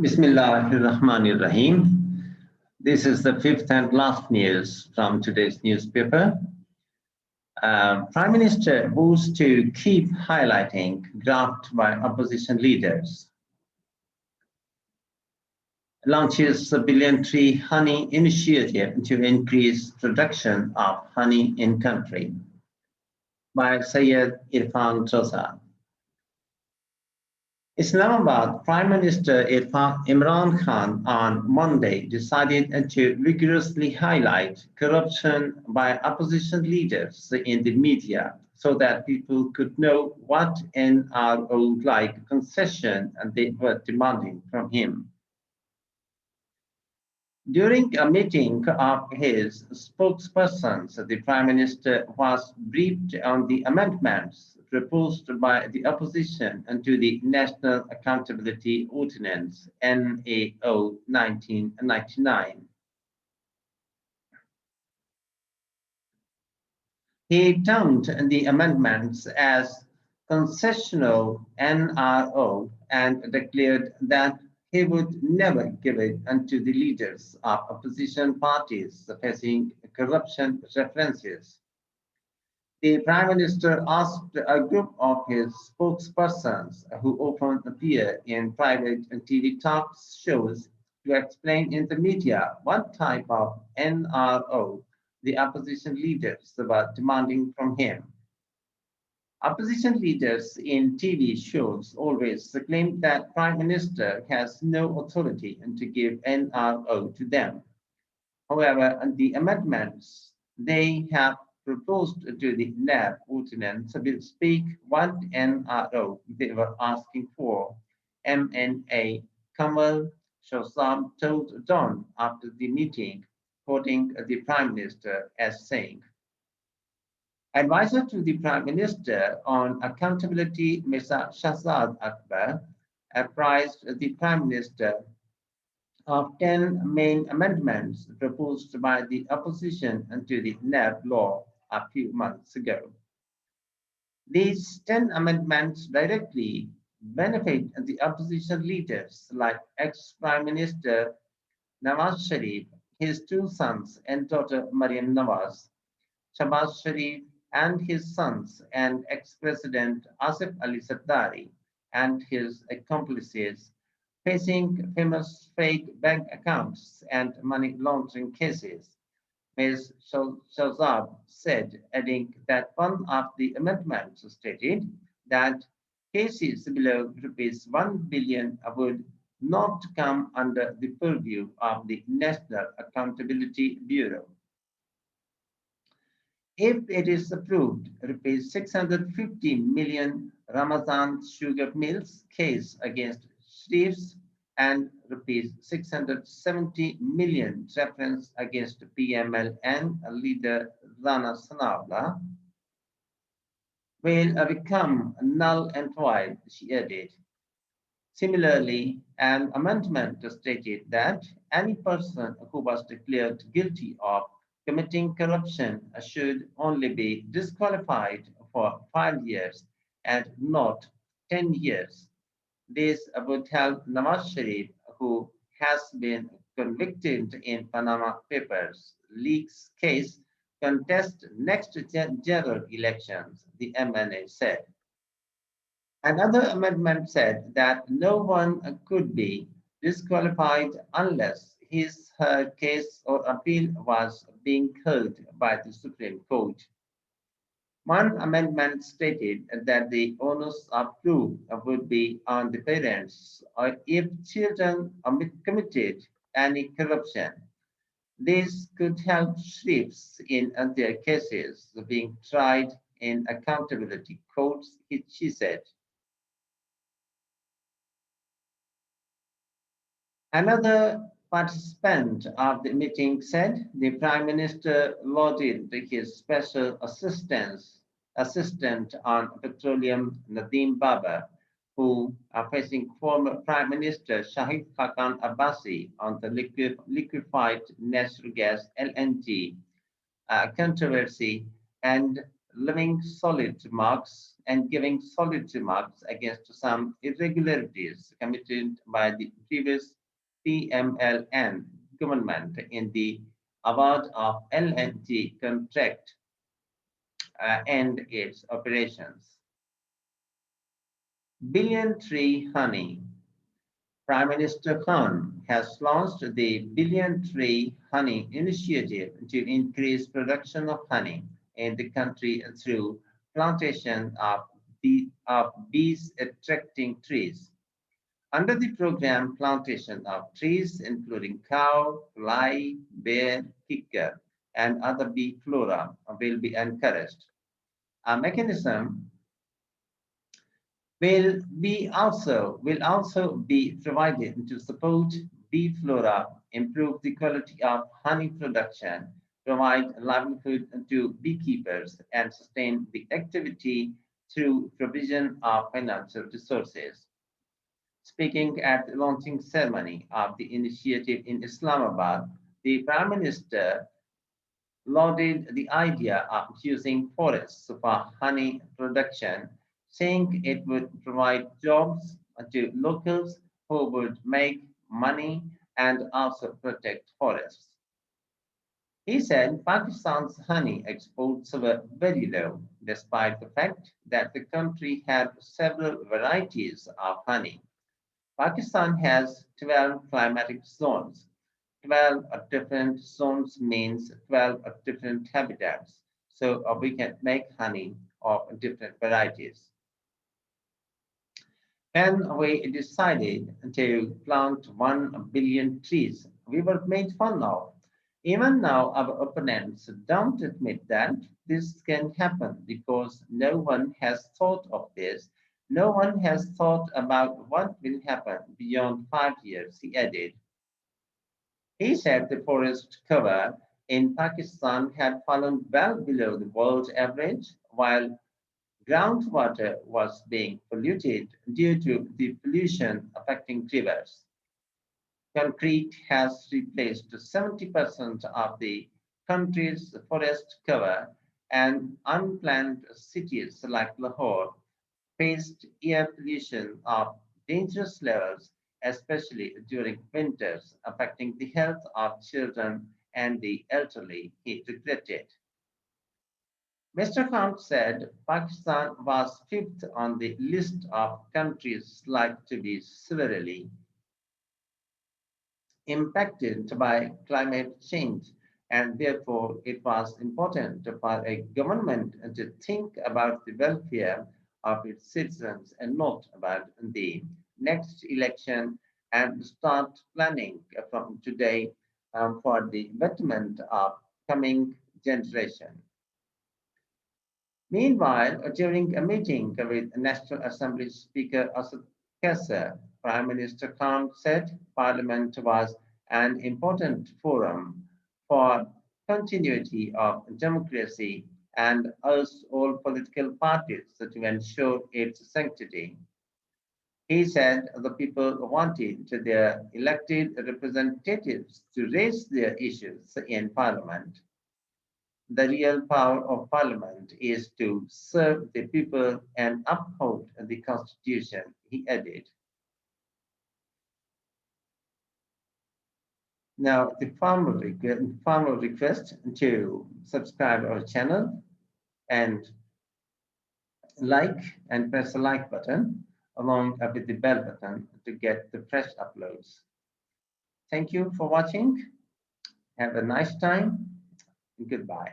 Bismillahirrahmanirrahim. This is the fifth and last news from today's newspaper. Prime Minister vows to keep highlighting graft by opposition leaders. Launches a billion tree honey initiative to increase production of honey in country. By Syed Irfan Tosa. Islamabad Prime Minister Imran Khan on Monday decided to vigorously highlight corruption by opposition leaders in the media so that people could know what NRO-like concession they were demanding from him. During a meeting of his spokespersons, the Prime Minister was briefed on the amendments proposed by the opposition to the National Accountability Ordinance, NAO 1999. He termed the amendments as concessional NRO and declared that he would never give it unto the leaders of opposition parties facing corruption references. The Prime Minister asked a group of his spokespersons who often appear in private TV talk shows to explain in the media what type of NRO the opposition leaders were demanding from him. Opposition leaders in TV shows always claim that Prime Minister has no authority to give NRO to them. However, the amendments they have proposed to the NAB ordinance will speak what NRO they were asking for. MNA Kamal Shosam told Dawn after the meeting, quoting the Prime Minister as saying, Advisor to the Prime Minister on Accountability, Mr. Shahzad Akbar, apprised the Prime Minister of 10 main amendments proposed by the opposition to the NAB law a few months ago. These 10 amendments directly benefit the opposition leaders like ex-Prime Minister Nawaz Sharif, his two sons and daughter Maryam Nawaz, Shahbaz Sharif, and his sons and ex-president Asif Ali Zardari and his accomplices facing famous fake bank accounts and money laundering cases. Ms. Shahzad said, adding that one of the amendments stated that cases below rupees 1 billion would not come under the purview of the National Accountability Bureau. If it is approved, rupees 650 million Ramazan sugar mills case against Sharifs and rupees 670 million reference against PMLN leader Rana Sanabla will become null and void, she added. Similarly, an amendment stated that any person who was declared guilty of committing corruption should only be disqualified for 5 years and not 10 years. This would help Nawaz Sharif, who has been convicted in Panama Papers leaks case, contest next general elections, the MNA said. Another amendment said that no one could be disqualified unless her case or appeal was being heard by the Supreme Court. One amendment stated that the onus of proof would be on the parents or if children committed any corruption. This could help Sharifs in their cases being tried in accountability courts, she said. Another participant of the meeting said the Prime Minister lauded his special assistant on petroleum, Nadeem Baba, who are facing former Prime Minister Shahid Khaqan Abbasi on the liquefied natural gas LNG controversy and giving solid remarks against some irregularities committed by the previous PMLN government in the award of LNG contract and its operations. Billion Tree Honey. Prime Minister Khan has launched the Billion Tree Honey initiative to increase production of honey in the country through plantation of bees attracting trees. Under the program, plantation of trees including cow, fly, bear, kicker, and other bee flora will be encouraged. A mechanism will also be provided to support bee flora, improve the quality of honey production, provide livelihood to beekeepers, and sustain the activity through provision of financial resources. Speaking at the launching ceremony of the initiative in Islamabad, the Prime Minister lauded the idea of using forests for honey production, saying it would provide jobs to locals who would make money and also protect forests. He said Pakistan's honey exports were very low, despite the fact that the country had several varieties of honey. Pakistan has 12 climatic zones. 12 different zones means 12 different habitats. So we can make honey of different varieties. When we decided to plant 1 billion trees, we were made fun of. Even now, our opponents don't admit that this can happen because no one has thought of this. No one has thought about what will happen beyond 5 years, he added. He said the forest cover in Pakistan had fallen well below the world average, while groundwater was being polluted due to the pollution affecting rivers. Concrete has replaced 70% of the country's forest cover, and unplanned cities like Lahore faced air pollution of dangerous levels, especially during winters, affecting the health of children and the elderly, he regretted. Mr. Khan said Pakistan was fifth on the list of countries likely to be severely impacted by climate change, and therefore it was important for a government to think about the welfare of its citizens and not about the next election and start planning from today for the betterment of coming generation. Meanwhile, during a meeting with National Assembly Speaker Asad Kasser, Prime Minister Khan said Parliament was an important forum for continuity of democracy and urged all political parties to ensure its sanctity. He said the people wanted their elected representatives to raise their issues in Parliament. The real power of Parliament is to serve the people and uphold the Constitution, he added. Now, the formal request to subscribe our channel and like and press the like button along with the bell button to get the fresh uploads. Thank you for watching. Have a nice time. Goodbye.